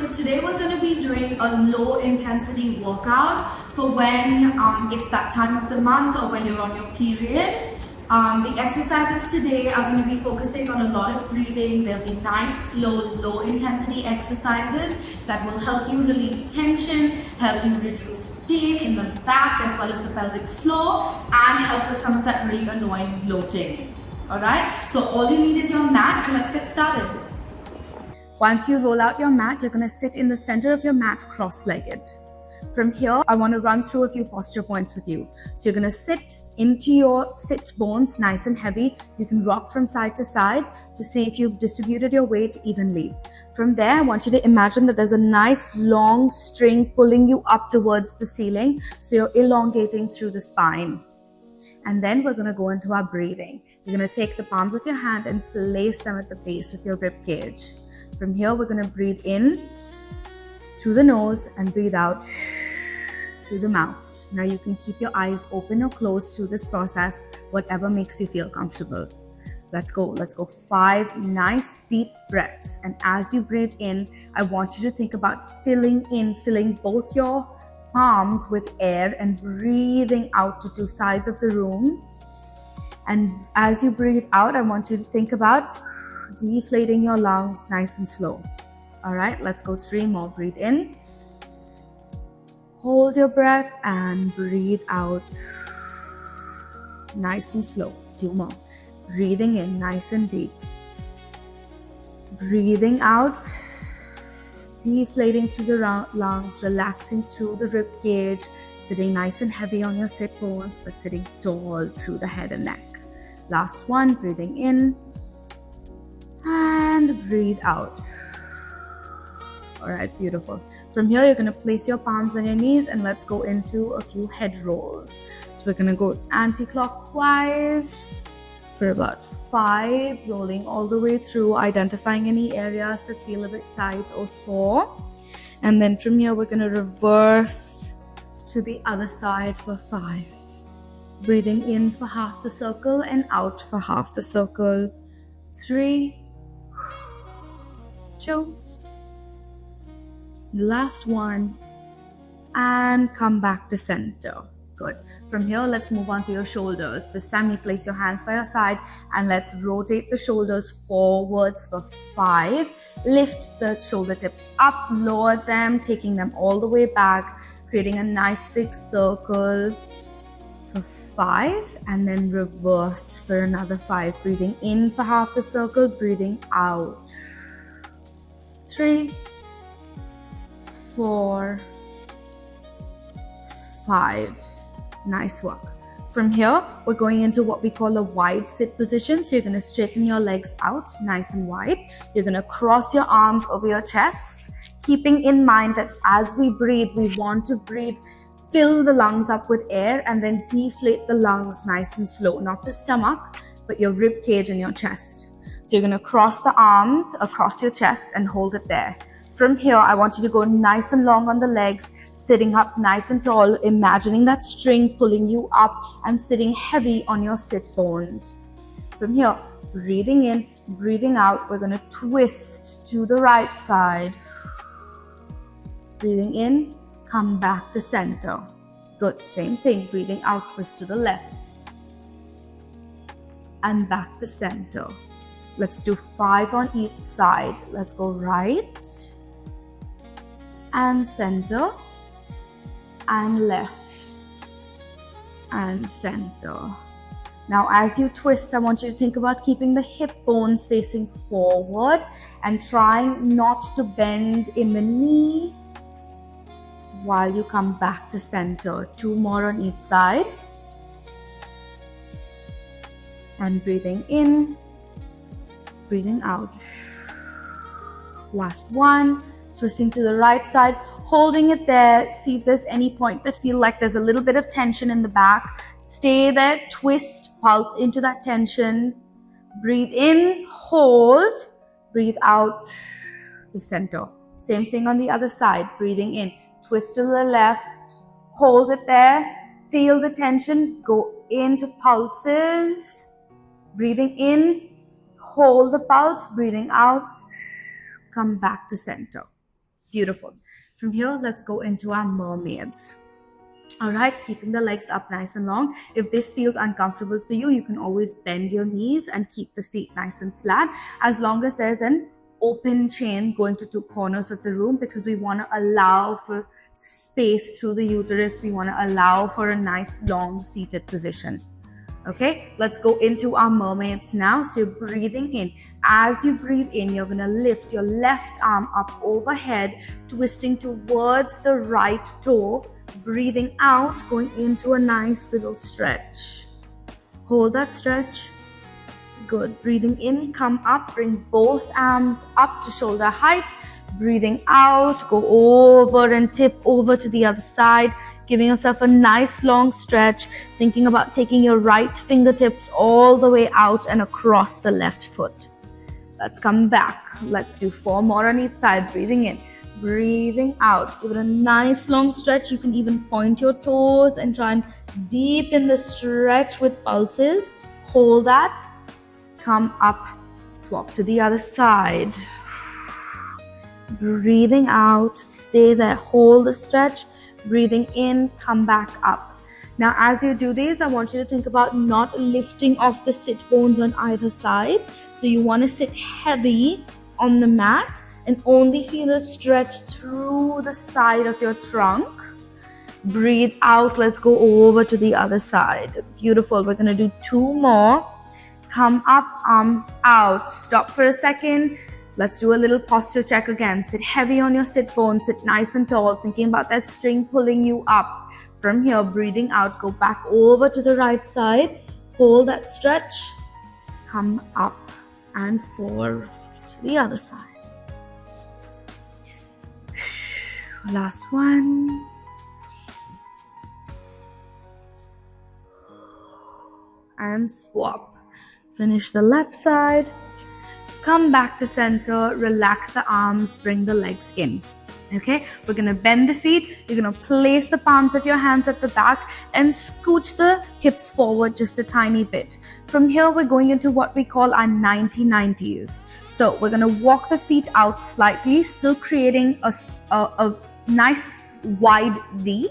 So today we're going to be doing a low intensity workout for when it's that time of the month or when you're on your period. The exercises today are going to be focusing on a lot of breathing. There'll be nice, slow, low intensity exercises that will help you relieve tension, help you reduce pain in the back as well as the pelvic floor, and help with some of that really annoying bloating. Alright, so all you need is your mat, and let's get started. Once you roll out your mat, you're going to sit in the center of your mat cross-legged. From here, I want to run through a few posture points with you. So you're going to sit into your sit bones nice and heavy. You can rock from side to side to see if you've distributed your weight evenly. From there, I want you to imagine that there's a nice long string pulling you up towards the ceiling. So you're elongating through the spine. And then we're going to go into our breathing. You're going to take the palms of your hand and place them at the base of your rib cage. From here, we're going to breathe in through the nose and breathe out through the mouth. Now you can keep your eyes open or closed through this process, whatever makes you feel comfortable. Let's go. Let's go 5 nice deep breaths. And as you breathe in, I want you to think about filling both your palms with air and breathing out to 2 sides of the room. And as you breathe out, I want you to think about deflating your lungs nice and slow. All right, let's go 3 more. Breathe in, hold your breath, and breathe out nice and slow. 2 more. Breathing in nice and deep, breathing out, deflating through the lungs, relaxing through the rib cage, sitting nice and heavy on your sit bones, but sitting tall through the head and neck. Last one. Breathing in and breathe out. All right, beautiful. From here, you're going to place your palms on your knees and let's go into a few head rolls. So we're going to go anti-clockwise for about 5, rolling all the way through, identifying any areas that feel a bit tight or sore. And then from here, we're going to reverse to the other side for 5. Breathing in for half the circle and out for half the circle. 3, 2, the last one, and come back to center. Good. From here, let's move on to your shoulders. This time you place your hands by your side and let's rotate the shoulders forwards for 5. Lift the shoulder tips up, lower them, taking them all the way back, creating a nice big circle for 5, and then reverse for another 5. Breathing in for half the circle, breathing out. 3, 4, 5. Nice work. From here, we're going into what we call a wide sit position. So you're going to straighten your legs out nice and wide. You're going to cross your arms over your chest, keeping in mind that as we breathe, we want to breathe, fill the lungs up with air and then deflate the lungs nice and slow. Not the stomach, but your rib cage and your chest. So you're going to cross the arms across your chest and hold it there. From here, I want you to go nice and long on the legs, sitting up nice and tall, imagining that string pulling you up and sitting heavy on your sit bones. From here, breathing in, breathing out, we're going to twist to the right side. Breathing in, come back to center. Good. Same thing. Breathing out, twist to the left and back to center. Let's do 5 on each side. Let's go right and center and left and center. Now as you twist, I want you to think about keeping the hip bones facing forward and trying not to bend in the knee while you come back to center. 2 more on each side. And breathing in, breathing out. Last one. Twisting to the right side, holding it there. See if there's any point that feel like there's a little bit of tension in the back. Stay there, twist, pulse into that tension. Breathe in, hold, breathe out to center. Same thing on the other side. Breathing in, twist to the left, hold it there, feel the tension, go into pulses. Breathing in, hold the pulse, breathing out, come back to center. Beautiful. From here, let's go into our mermaids. All right, keeping the legs up nice and long. If this feels uncomfortable for you, you can always bend your knees and keep the feet nice and flat, as long as there's an open chain going to two corners of the room, because we want to allow for space through the uterus. We want to allow for a nice long seated position. Okay, let's go into our mermaids now. So you're breathing in. As you breathe in, you're going to lift your left arm up overhead, twisting towards the right toe. Breathing out, going into a nice little stretch. Hold that stretch. Good. Breathing in, come up, bring both arms up to shoulder height. Breathing out, go over and tip over to the other side, giving yourself a nice long stretch, thinking about taking your right fingertips all the way out and across the left foot. Let's come back. Let's do 4 more on each side. Breathing in, breathing out. Give it a nice long stretch. You can even point your toes and try and deepen the stretch with pulses. Hold that. Come up, swap to the other side. Breathing out, stay there, hold the stretch. Breathing in, come back up. Now, as you do this, I want you to think about not lifting off the sit bones on either side. So you want to sit heavy on the mat and only feel a stretch through the side of your trunk. Breathe out. Let's go over to the other side. Beautiful. We're going to do 2 more. Come up, arms out. Stop for a second. Let's do a little posture check again. Sit heavy on your sit bones. Sit nice and tall, thinking about that string pulling you up. From here, breathing out, go back over to the right side. Hold that stretch. Come up and forward to the other side. Last one. And swap. Finish the left side. Come back to center. Relax the arms. Bring the legs in. Okay, we're going to bend the feet. You're going to place the palms of your hands at the back and scooch the hips forward just a tiny bit. From here, we're going into what we call our 90-90s. So we're going to walk the feet out slightly, still creating a nice wide V,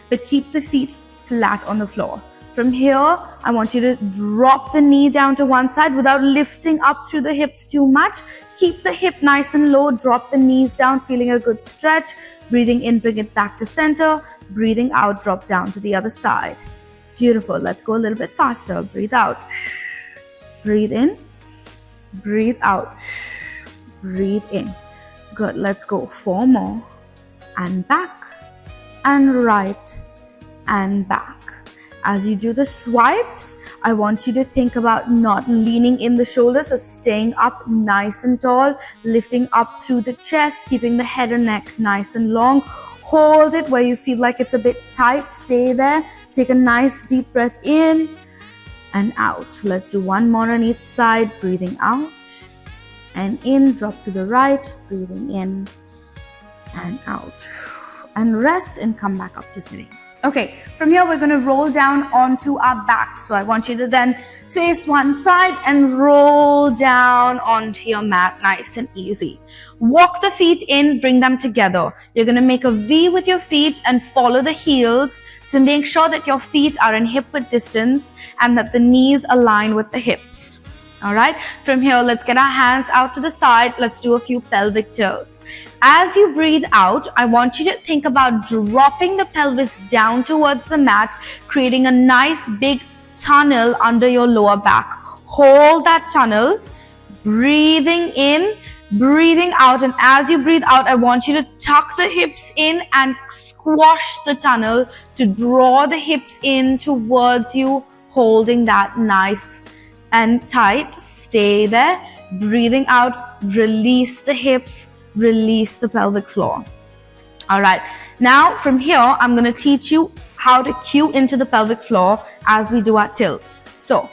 but keep the feet flat on the floor. From here, I want you to drop the knee down to one side without lifting up through the hips too much. Keep the hip nice and low. Drop the knees down, feeling a good stretch. Breathing in, bring it back to center. Breathing out, drop down to the other side. Beautiful. Let's go a little bit faster. Breathe out. Breathe in. Breathe out. Breathe in. Good. Let's go 4 more. And back. And right. And back. As you do the swipes, I want you to think about not leaning in the shoulders, so staying up nice and tall, lifting up through the chest, keeping the head and neck nice and long. Hold it where you feel like it's a bit tight. Stay there. Take a nice deep breath in and out. Let's do 1 more on each side. Breathing out and in. Drop to the right. Breathing in and out. And rest and come back up to sitting. Okay, from here we're going to roll down onto our back. So I want you to then face one side and roll down onto your mat, nice and easy. Walk the feet in, bring them together. You're going to make a V with your feet and follow the heels to make sure that your feet are in hip width distance and that the knees align with the hips. All right, from here, let's get our hands out to the side. Let's do a few pelvic tilts. As you breathe out, I want you to think about dropping the pelvis down towards the mat, creating a nice big tunnel under your lower back. Hold that tunnel, breathing in, breathing out. And as you breathe out, I want you to tuck the hips in and squash the tunnel to draw the hips in towards you, holding that nice and tight. Stay there. Breathing out, release the hips, release the pelvic floor. All right, now from here I'm going to teach you how to cue into the pelvic floor as we do our tilts. So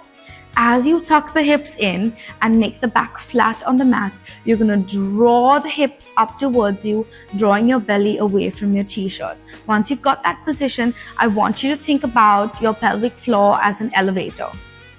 as you tuck the hips in and make the back flat on the mat, you're going to draw the hips up towards you, drawing your belly away from your t-shirt. Once you've got that position, I want you to think about your pelvic floor as an elevator.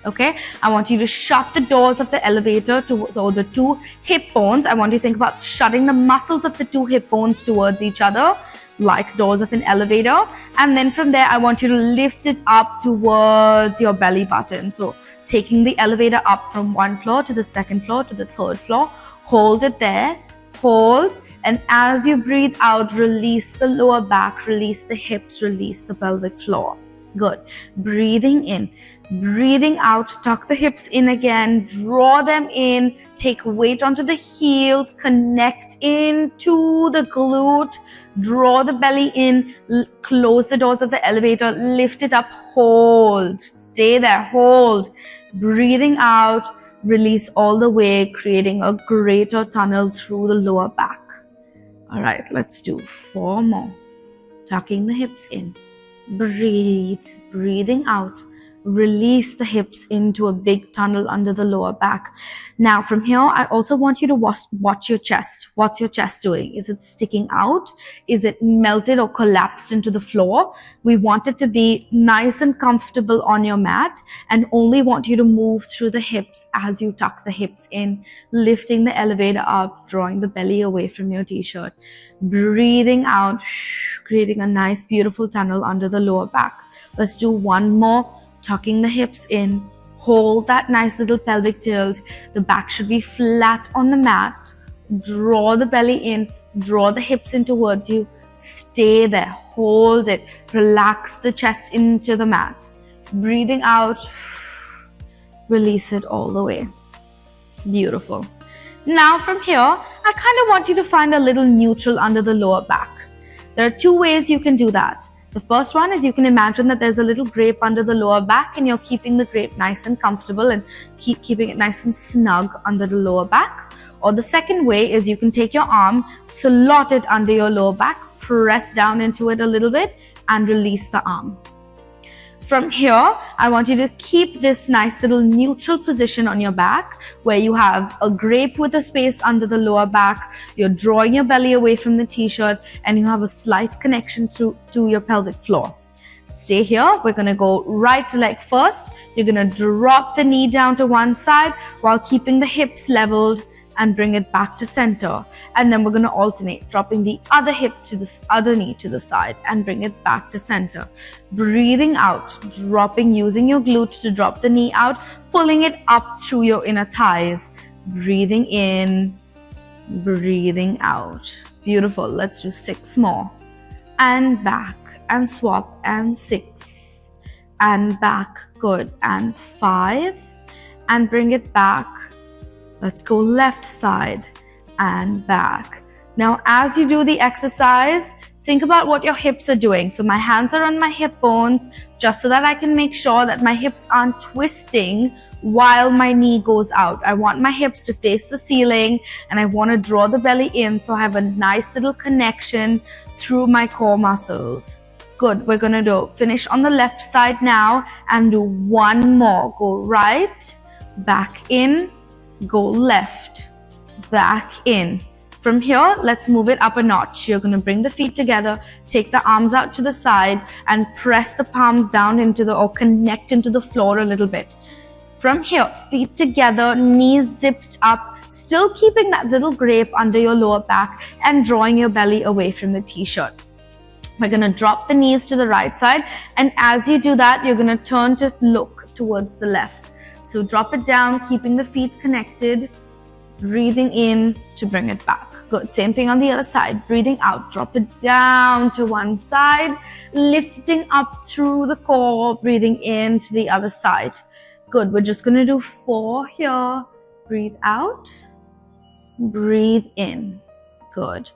Okay, I want you to shut the doors of the elevator towards, or the two hip bones. I want you to think about shutting the muscles of the two hip bones towards each other, like doors of an elevator. And then from there, I want you to lift it up towards your belly button. So taking the elevator up from one floor to the second floor to the third floor, hold it there, hold. And as you breathe out, release the lower back, release the hips, release the pelvic floor. Good. Breathing in, breathing out, tuck the hips in again, draw them in, take weight onto the heels, connect into the glute, draw the belly in, close the doors of the elevator, lift it up, hold, stay there, hold. Breathing out, release all the way, creating a greater tunnel through the lower back. All right, let's do 4 more. Tucking the hips in. Breathe, breathing out, release the hips into a big tunnel under the lower back. Now from here, I also want you to watch your chest. What's your chest doing? Is it sticking out? Is it melted or collapsed into the floor? We want it to be nice and comfortable on your mat, and only want you to move through the hips as you tuck the hips in, lifting the elevator up, drawing the belly away from your t-shirt. Breathing out, creating a nice beautiful tunnel under the lower back. Let's do 1 more. Tucking the hips in, hold that nice little pelvic tilt. The back should be flat on the mat. Draw the belly in, draw the hips in towards you. Stay there, hold it. Relax the chest into the mat. Breathing out, release it all the way. Beautiful. Now from here, I kind of want you to find a little neutral under the lower back. There are 2 ways you can do that. The first one is you can imagine that there's a little grape under the lower back, and you're keeping the grape nice and comfortable and keeping it nice and snug under the lower back. Or the second way is you can take your arm, slot it under your lower back, press down into it a little bit and release the arm. From here, I want you to keep this nice little neutral position on your back where you have a grape with a space under the lower back, you're drawing your belly away from the t-shirt, and you have a slight connection to your pelvic floor. Stay here. We're going to go right leg first. You're going to drop the knee down to one side while keeping the hips leveled and bring it back to center. And then we're going to alternate, dropping the other hip to this other knee to the side and bring it back to center. Breathing out, dropping, using your glute to drop the knee out, pulling it up through your inner thighs. Breathing in, breathing out. Beautiful. Let's do 6 more. And back and swap, and 6 and back. Good. And 5 and bring it back. Let's go left side and back. Now, as you do the exercise, think about what your hips are doing. So my hands are on my hip bones, just so that I can make sure that my hips aren't twisting while my knee goes out. I want my hips to face the ceiling, and I want to draw the belly in so I have a nice little connection through my core muscles. Good. We're going to finish on the left side now and do 1 more. Go right, back in, go left, back in. From here, let's move it up a notch. You're going to bring the feet together, take the arms out to the side, and press the palms down into or connect into the floor a little bit. From here, feet together, knees zipped up, still keeping that little grape under your lower back and drawing your belly away from the t-shirt. We're going to drop the knees to the right side, and as you do that, you're going to turn to look towards the left. So drop it down, keeping the feet connected, breathing in to bring it back. Good. Same thing on the other side. Breathing out, drop it down to one side, lifting up through the core, breathing in to the other side. Good. We're just going to do 4 here. Breathe out, breathe in. Good.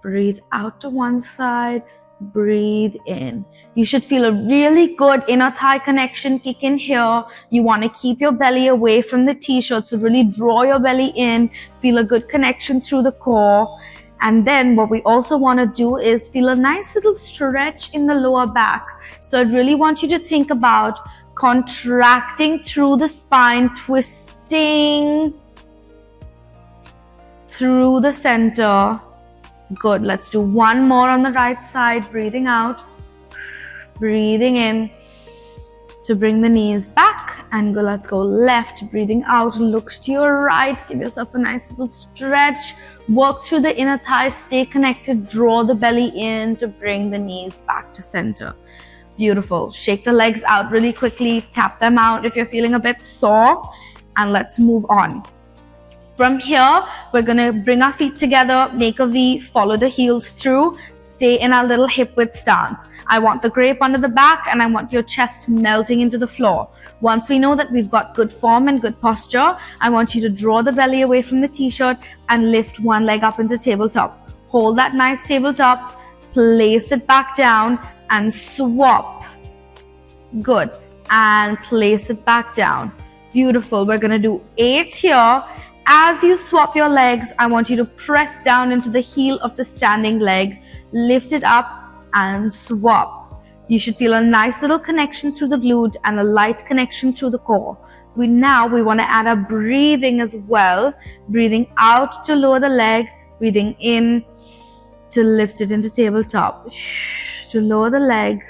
Breathe out to one side, breathe in. You should feel a really good inner thigh connection kick in here. You want to keep your belly away from the t-shirt, so really draw your belly in, feel a good connection through the core. And then what we also want to do is feel a nice little stretch in the lower back. So I really want you to think about contracting through the spine, twisting through the center. Good. Let's do 1 more on the right side. Breathing out, breathing in to bring the knees back and go. Let's go left, breathing out, look to your right, give yourself a nice little stretch, work through the inner thighs, stay connected, draw the belly in to bring the knees back to center. Beautiful. Shake the legs out really quickly, tap them out if you're feeling a bit sore, and let's move on. From here, we're gonna bring our feet together, make a V, follow the heels through, stay in our little hip width stance. I want the grape under the back and I want your chest melting into the floor. Once we know that we've got good form and good posture, I want you to draw the belly away from the t-shirt and lift one leg up into tabletop. Hold that nice tabletop, place it back down and swap. Good. And place it back down. Beautiful. We're going to do 8 here. As you swap your legs, I want you to press down into the heel of the standing leg, lift it up and swap. You should feel a nice little connection through the glute and a light connection through the core. We want to add a breathing as well. Breathing out to lower the leg, breathing in to lift it into tabletop. To lower the leg,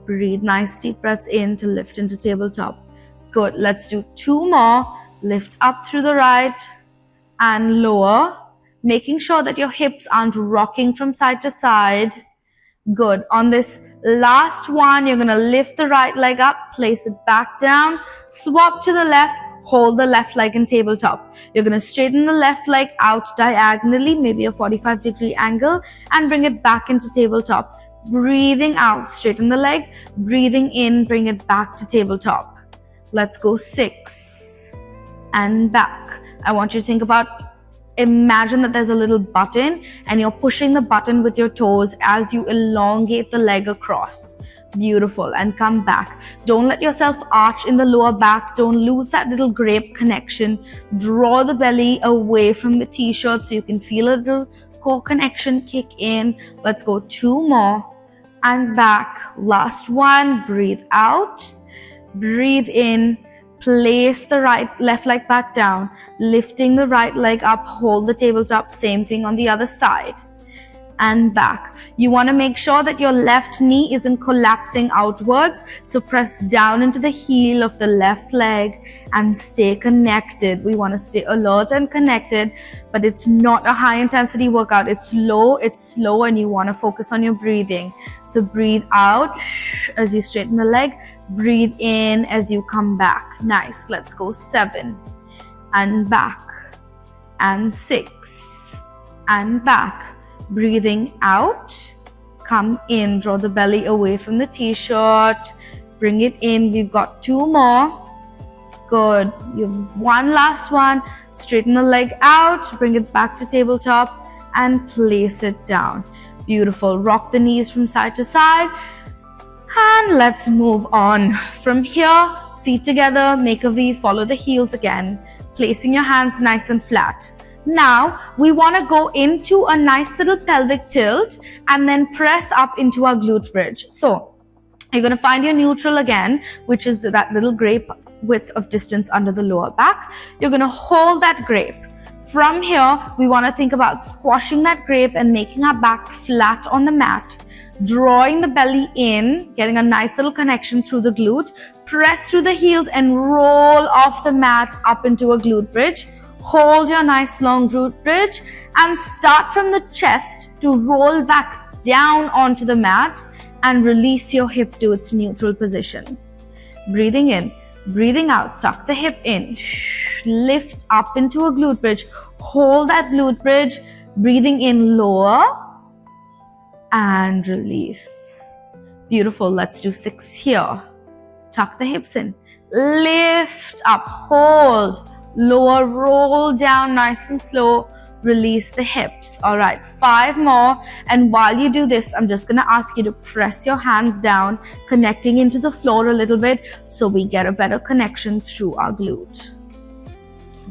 breathe nice deep breaths in to lift into tabletop. Good. Let's do 2 more. Lift up through the right and lower, making sure that your hips aren't rocking from side to side. Good. On this last one, you're going to lift the right leg up, place it back down, swap to the left, hold the left leg in tabletop. You're going to straighten the left leg out diagonally, maybe a 45-degree angle, and bring it back into tabletop. Breathing out, straighten the leg, breathing in, bring it back to tabletop. Let's go 6 and back. I want you to think about, imagine that there's a little button and you're pushing the button with your toes as you elongate the leg across. Beautiful. And come back. Don't let yourself arch in the lower back. Don't lose that little grape connection. Draw the belly away from the t-shirt so you can feel a little core connection kick in. Let's go 2 more and back. Last one. Breathe out. Breathe in. Place the left leg back down, lifting the right leg up, hold the tabletop, same thing on the other side. And back. You want to make sure that your left knee isn't collapsing outwards, so press down into the heel of the left leg and stay connected. We want to stay alert and connected, but it's not a high intensity workout. It's slow, and you want to focus on your breathing. So breathe out as you straighten the leg, breathe in as you come back. Nice. Let's go 7 and back and 6 and back. Breathing out, come in, draw the belly away from the t-shirt, bring it in. We've got 2 more. Good. You have 1 last one. Straighten the leg out, bring it back to tabletop and place it down. Beautiful. Rock the knees from side to side and let's move on. From here, feet together, make a V, follow the heels again, placing your hands nice and flat. Now, we want to go into a nice little pelvic tilt and then press up into our glute bridge. So, you're going to find your neutral again, which is that little grape width of distance under the lower back. You're going to hold that grape. From here, we want to think about squashing that grape and making our back flat on the mat. Drawing the belly in, getting a nice little connection through the glute. Press through the heels and roll off the mat up into a glute bridge. Hold your nice long glute bridge and start from the chest to roll back down onto the mat and release your hip to its neutral position. Breathing in, breathing out, tuck the hip in, lift up into a glute bridge, hold that glute bridge, breathing in, lower and release. Beautiful. Let's do 6 here. Tuck the hips in, lift up, hold, lower, roll down nice and slow, release the hips. All right, 5 more. And while you do this, I'm just going to ask you to press your hands down, connecting into the floor a little bit so we get a better connection through our glute.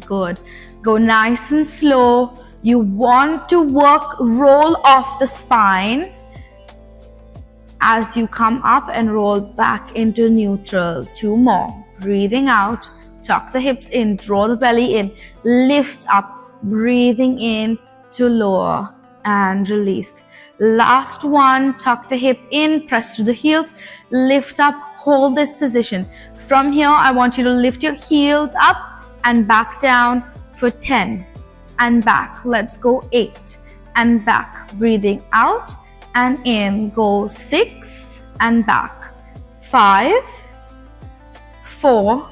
Good. Go nice and slow. You want to roll off the spine as you come up and roll back into neutral. 2 more. Breathing out. Tuck the hips in, draw the belly in, lift up, breathing in to lower and release. Last one, tuck the hip in, press to the heels, lift up, hold this position. From here, I want you to lift your heels up and back down for 10 and back. Let's go 8 and back. Breathing out and in. Go 6 and back. 5, 4,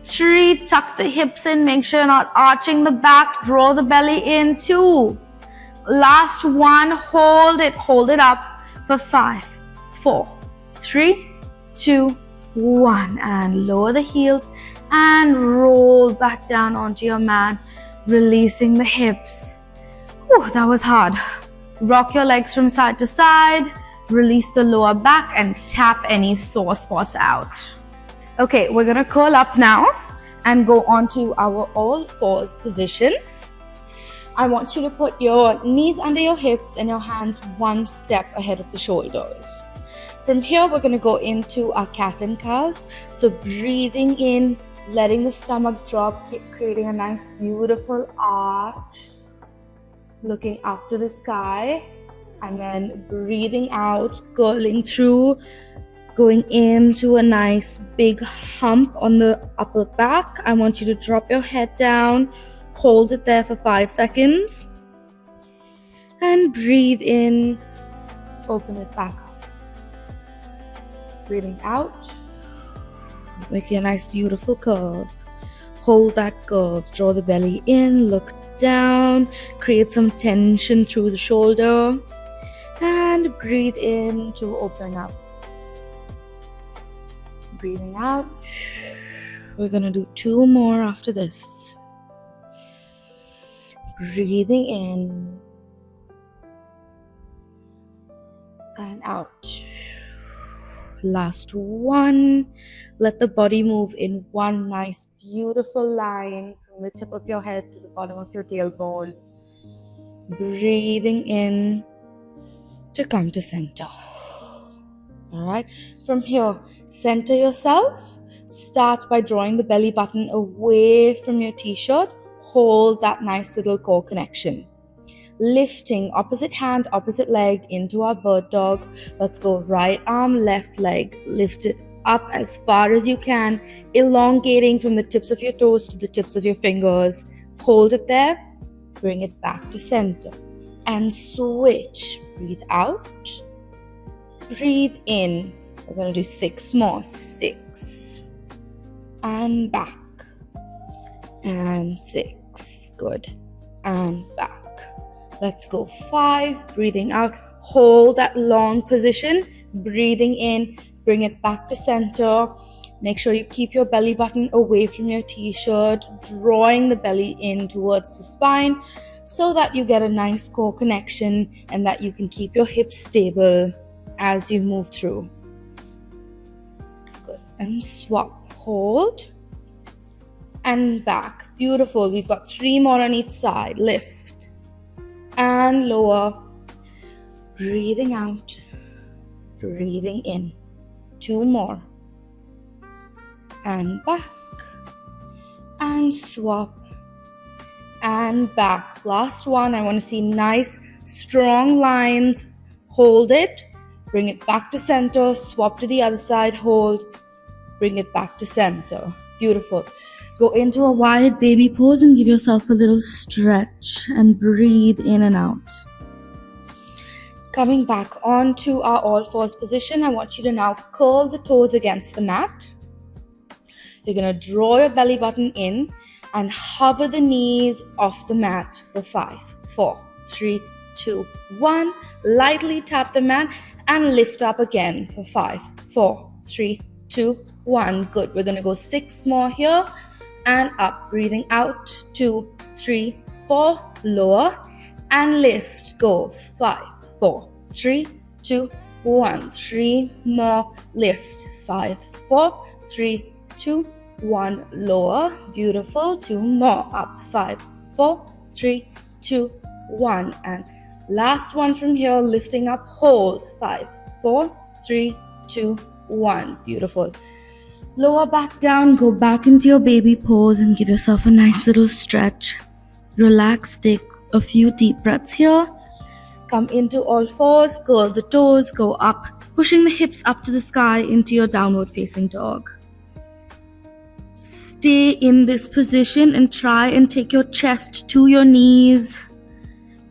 3. Tuck the hips in. Make sure you're not arching the back. Draw the belly in. 2. Last one. Hold it up for 5, 4, 3, 2, 1. And lower the heels and roll back down onto your mat, releasing the hips. Whew, that was hard. Rock your legs from side to side, release the lower back and tap any sore spots out. Okay, we're gonna curl up now and go onto our all fours position. I want you to put your knees under your hips and your hands one step ahead of the shoulders. From here, we're gonna go into our cat and cows. So breathing in, letting the stomach drop, creating a nice beautiful arch, looking up to the sky, and then breathing out, curling through, going into a nice big hump on the upper back. I want you to drop your head down, hold it there for 5 seconds, and breathe in, open it back up. Breathing out, make a nice beautiful curve. Hold that curve, draw the belly in, look down, create some tension through the shoulder, and breathe in to open up. Breathing out. We're gonna do 2 more after this. Breathing in and out. Last one. Let the body move in one nice beautiful line from the tip of your head to the bottom of your tailbone. Breathing in to come to center. Alright, from here, center yourself. Start by drawing the belly button away from your t-shirt. Hold that nice little core connection. Lifting opposite hand, opposite leg into our bird dog. Let's go right arm, left leg. Lift it up as far as you can, elongating from the tips of your toes to the tips of your fingers. Hold it there. Bring it back to center. And switch. Breathe out. Breathe in. We're going to do 6 more. 6. And back. And 6. Good. And back. Let's go 5. Breathing out. Hold that long position. Breathing in. Bring it back to center. Make sure you keep your belly button away from your t-shirt, drawing the belly in towards the spine so that you get a nice core connection and that you can keep your hips stable as you move through. Good. And swap. Hold. And back. Beautiful. We've got 3 more on each side. Lift. And lower. Breathing out. Breathing in. 2 more. And back. And swap. And back. Last one. I want to see nice, strong lines. Hold it. Bring it back to center. Swap to the other side. Hold. Bring it back to center. Beautiful. Go into a wide baby pose and give yourself a little stretch and breathe in and out. Coming back onto our all fours position, I want you to now curl the toes against the mat. You're going to draw your belly button in and hover the knees off the mat for 5, 4, 3, 2, 1. Lightly tap the mat and lift up again for 5, 4, 3, 2, 1. Good. We're going to go 6 more here and up. Breathing out. 2, 3, 4. Lower and lift. Go 5, 4, 3, 2, 1. 3 more. Lift. 5, 4, 3, 2, 1. Lower. Beautiful. 2 more. Up. 5, 4, 3, 2, 1. And last one from here. Lifting up. Hold. 5, 4, 3, 2, 1. Beautiful. Lower back down. Go back into your baby pose and give yourself a nice little stretch. Relax. Take a few deep breaths here. Come into all fours. Curl the toes. Go up pushing the hips up to the sky into your downward facing dog. Stay in this position and try and take your chest to your knees,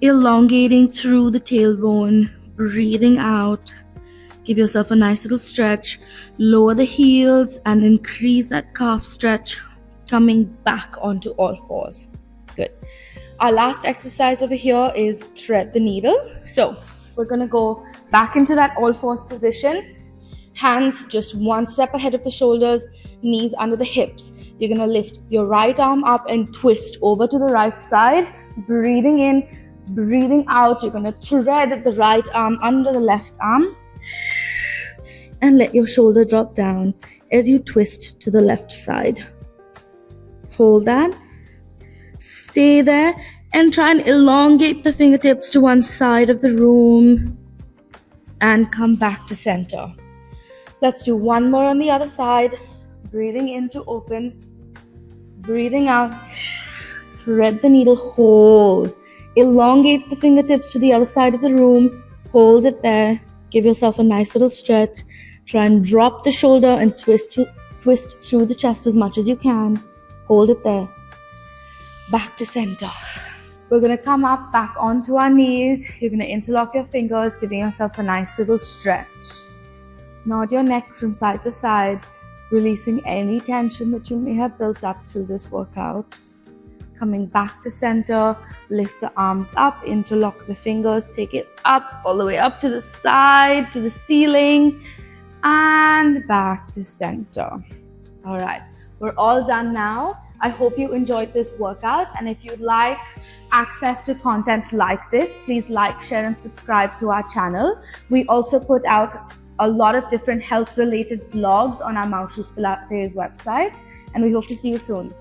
elongating through the tailbone, breathing out. Give yourself a nice little stretch. Lower the heels and increase that calf stretch, coming back onto all fours. Good. Our last exercise over here is thread the needle. So we're going to go back into that all fours position. Hands just one step ahead of the shoulders, knees under the hips. You're going to lift your right arm up and twist over to the right side. Breathing in, breathing out. You're going to thread the right arm under the left arm. And let your shoulder drop down as you twist to the left side. Hold that. Stay there and try and elongate the fingertips to one side of the room. And come back to center. Let's do one more on the other side. Breathing in to open. Breathing out. Thread the needle. Hold. Elongate the fingertips to the other side of the room. Hold it there. Give yourself a nice little stretch. Try and drop the shoulder and twist through the chest as much as you can. Hold it there. Back to center. We're going to come up back onto our knees. You're going to interlock your fingers, giving yourself a nice little stretch. Nod your neck from side to side, releasing any tension that you may have built up through this workout. Coming back to center, lift the arms up, interlock the fingers, take it up, all the way up to the side, to the ceiling, and back to center. All right, we're all done now. I hope you enjoyed this workout, and if you'd like access to content like this, please like, share, and subscribe to our channel. We also put out a lot of different health-related blogs on our Mouth Pilates website, and we hope to see you soon.